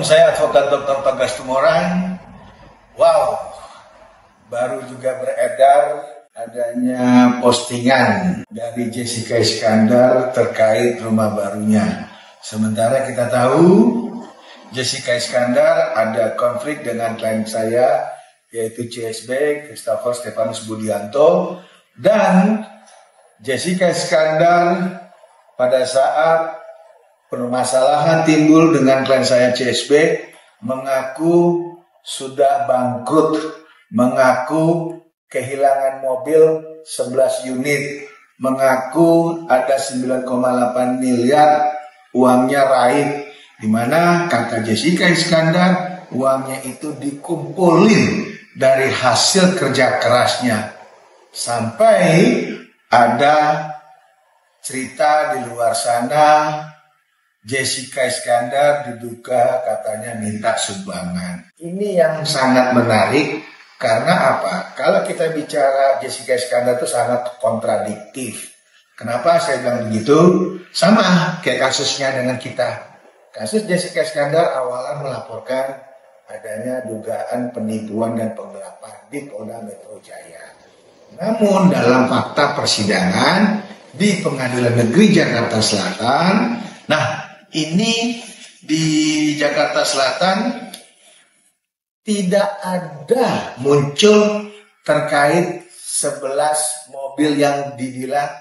Assalamualaikum, saya Advokat Dr. Togas Tumorang. Wow, baru juga beredar adanya postingan dari Jessica Iskandar terkait rumah barunya. Sementara kita tahu Jessica Iskandar ada konflik dengan klien saya, yaitu CSB, Christopher Stefanus Budianto, dan Jessica Iskandar pada saat permasalahan timbul dengan klien saya CSB mengaku sudah bangkrut, mengaku kehilangan mobil 11 unit, mengaku ada 9,8 miliar uangnya raib, di mana kata Jessica Iskandar uangnya itu dikumpulin dari hasil kerja kerasnya. Sampai ada cerita di luar sana Jessica Iskandar diduga katanya minta sumbangan. Ini yang sangat menarik karena apa? Kalau kita bicara Jessica Iskandar itu sangat kontradiktif. Kenapa saya bilang begitu? Sama kayak kasusnya dengan kita. Kasus Jessica Iskandar awalan melaporkan adanya dugaan penipuan dan penggelapan di Polda Metro Jaya. Namun dalam fakta persidangan di Pengadilan Negeri Jakarta Selatan, ini di Jakarta Selatan tidak ada muncul terkait 11 mobil yang dibilang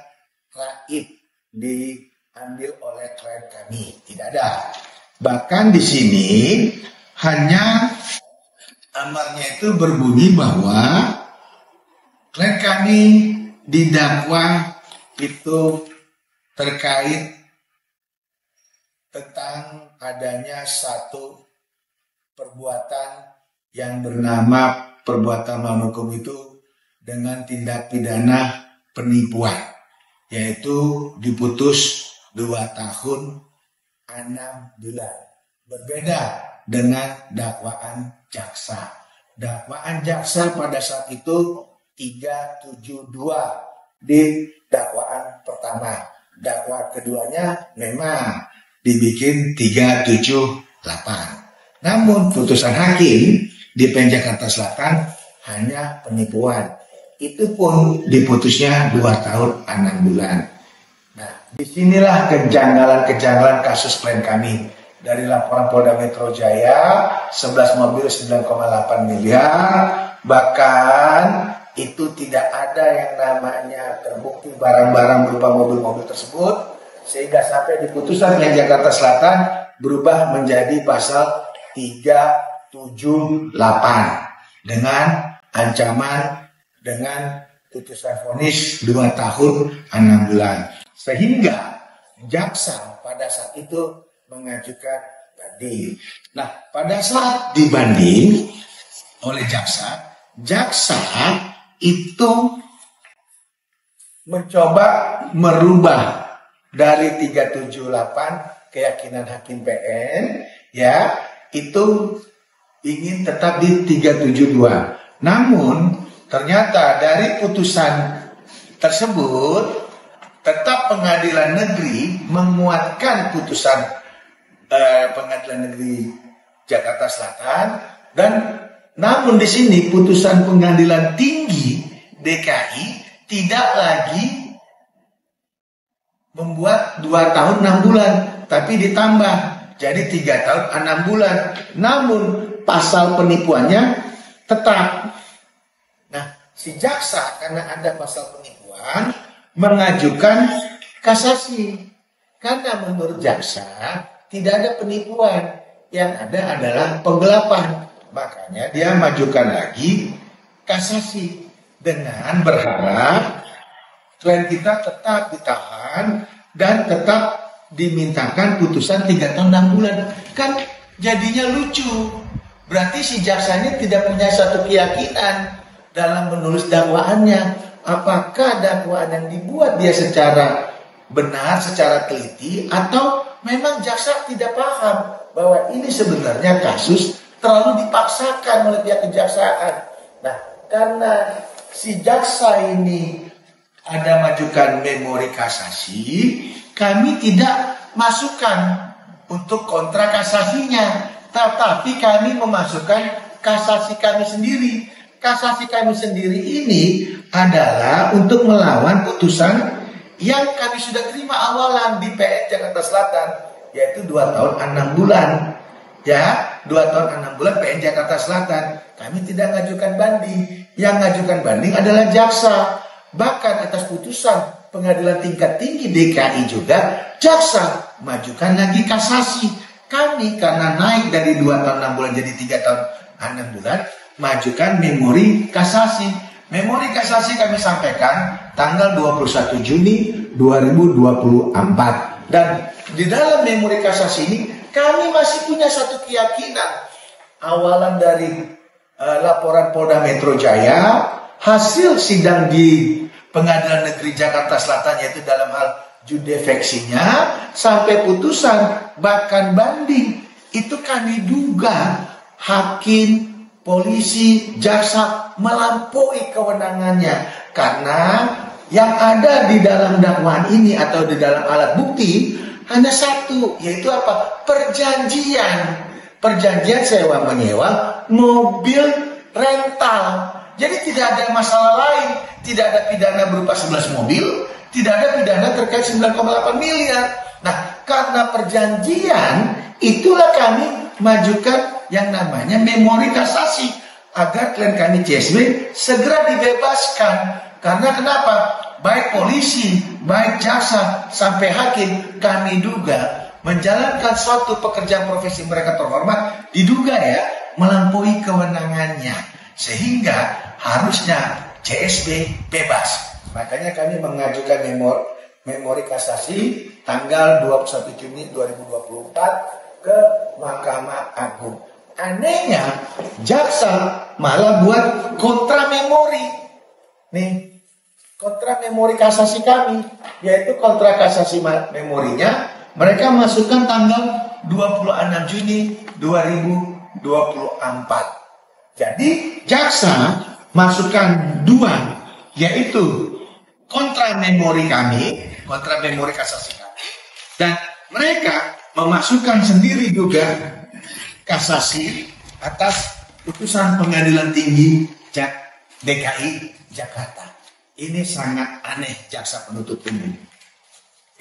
raib diambil oleh klien kami. Tidak ada. Bahkan di sini hanya amarnya itu berbunyi bahwa klien kami didakwa itu terkait tentang adanya satu perbuatan yang bernama perbuatan melawan hukum itu dengan tindak pidana penipuan, yaitu diputus 2 tahun 6 bulan. Berbeda dengan dakwaan jaksa. Dakwaan jaksa pada saat itu 372 di dakwaan pertama. Dakwaan keduanya memang dibikin 378. Namun putusan hakim di PN Jakarta Selatan hanya penipuan. Itu pun diputusnya 2 tahun 6 bulan. Nah, disinilah kejanggalan-kejanggalan kasus klien kami. Dari laporan Polda Metro Jaya, 11 mobil 9,8 miliar, bahkan itu tidak ada yang namanya terbukti barang-barang berupa mobil-mobil tersebut. Sehingga sampai di putusan PN Jakarta Selatan berubah menjadi pasal 378 dengan ancaman dengan putusan vonis 2 tahun 6 bulan. Sehingga jaksa pada saat itu mengajukan banding. Nah, pada saat dibanding oleh jaksa itu mencoba merubah dari 378 keyakinan hakim PN, ya, itu ingin tetap di 372. Namun ternyata dari putusan tersebut tetap pengadilan negeri menguatkan putusan pengadilan negeri Jakarta Selatan, dan namun di sini putusan pengadilan tinggi DKI tidak lagi membuat 2 tahun 6 bulan, tapi ditambah jadi 3 tahun 6 bulan. Namun pasal penipuannya tetap. Nah, si jaksa karena ada pasal penipuan mengajukan kasasi. Karena menurut jaksa tidak ada penipuan, yang ada adalah penggelapan. Makanya dia majukan lagi kasasi dengan berharap klien kita tetap ditahan dan tetap dimintakan putusan 3 tahun 6 bulan. Kan jadinya lucu. Berarti si jaksanya tidak punya satu keyakinan dalam menulis dakwaannya. Apakah dakwaan yang dibuat dia secara benar, secara teliti, atau memang jaksa tidak paham bahwa ini sebenarnya kasus terlalu dipaksakan oleh pihak kejaksaan. Nah, karena si jaksa ini ada majukan memori kasasi, kami tidak masukkan untuk kontra kasasinya Tetapi kami memasukkan kasasi kami sendiri. Kasasi kami sendiri ini adalah untuk melawan putusan yang kami sudah terima awalan di PN Jakarta Selatan, yaitu 2 tahun 6 bulan. Ya, 2 tahun 6 bulan PN Jakarta Selatan. Kami tidak mengajukan banding. Yang mengajukan banding adalah jaksa. Bahkan atas putusan pengadilan tingkat tinggi DKI juga, jaksa majukan lagi kasasi. Kami karena naik dari 2 tahun 6 bulan jadi 3 tahun 6 bulan, majukan memori kasasi. Memori kasasi kami sampaikan tanggal 21 Juni 2024. Dan di dalam memori kasasi ini kami masih punya satu keyakinan. Awalan dari laporan Polda Metro Jaya, hasil sidang di Pengadilan Negeri Jakarta Selatan, yaitu dalam hal judefeksinya, sampai putusan bahkan banding, itu kami duga hakim, polisi, jaksa melampaui kewenangannya. Karena yang ada di dalam dakwaan ini atau di dalam alat bukti hanya satu, yaitu apa? Perjanjian. Perjanjian sewa menyewa mobil rental. Jadi tidak ada masalah lain, tidak ada pidana berupa 11 mobil, tidak ada pidana terkait 9,8 miliar. Nah, karena perjanjian, itulah kami majukan yang namanya memori kasasi agar klien kami CSW segera dibebaskan. Karena kenapa? Baik polisi, baik jaksa, sampai hakim kami duga menjalankan suatu pekerjaan profesi mereka terhormat, diduga ya melampaui kewenangannya, sehingga harusnya CSB bebas. Makanya kami mengajukan memori kasasi tanggal 21 Juni 2024 ke Mahkamah Agung. Anehnya jaksa malah buat kontra memori. Nih, kontra memori kasasi kami, yaitu kontra kasasi memorinya mereka masukkan tanggal 26 Juni 2024. Jadi jaksa masukkan 2, yaitu kontra memori kami, kontra memori kasasi kami, dan mereka memasukkan sendiri juga kasasi atas putusan Pengadilan Tinggi DKI Jakarta. Ini sangat aneh jaksa penuntut umum.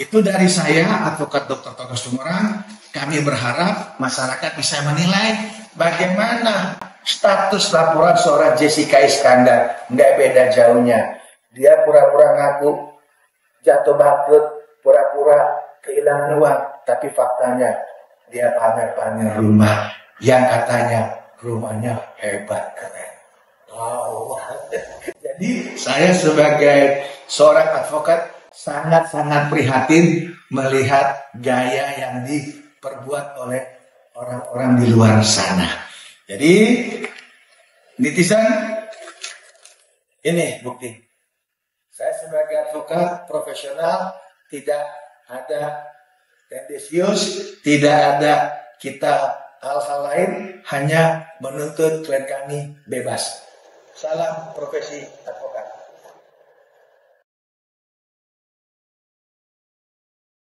Itu dari saya, Advokat Dr. Togas Tumorang. Kami berharap masyarakat bisa menilai bagaimana status laporan seorang Jessica Iskandar. Nggak beda jauhnya. Dia pura-pura ngaku jatuh bangkrut, pura-pura kehilangan uang, tapi faktanya dia pamer-pamer rumah yang katanya rumahnya hebat, keren. Wow. Jadi saya sebagai seorang advokat sangat-sangat prihatin melihat gaya yang diperbuat oleh orang-orang di luar sana. Jadi netizen, ini bukti. Saya sebagai advokat profesional tidak ada tendensius, tidak ada kita hal-hal lain, hanya menuntut klien kami bebas. Salam profesi advokat.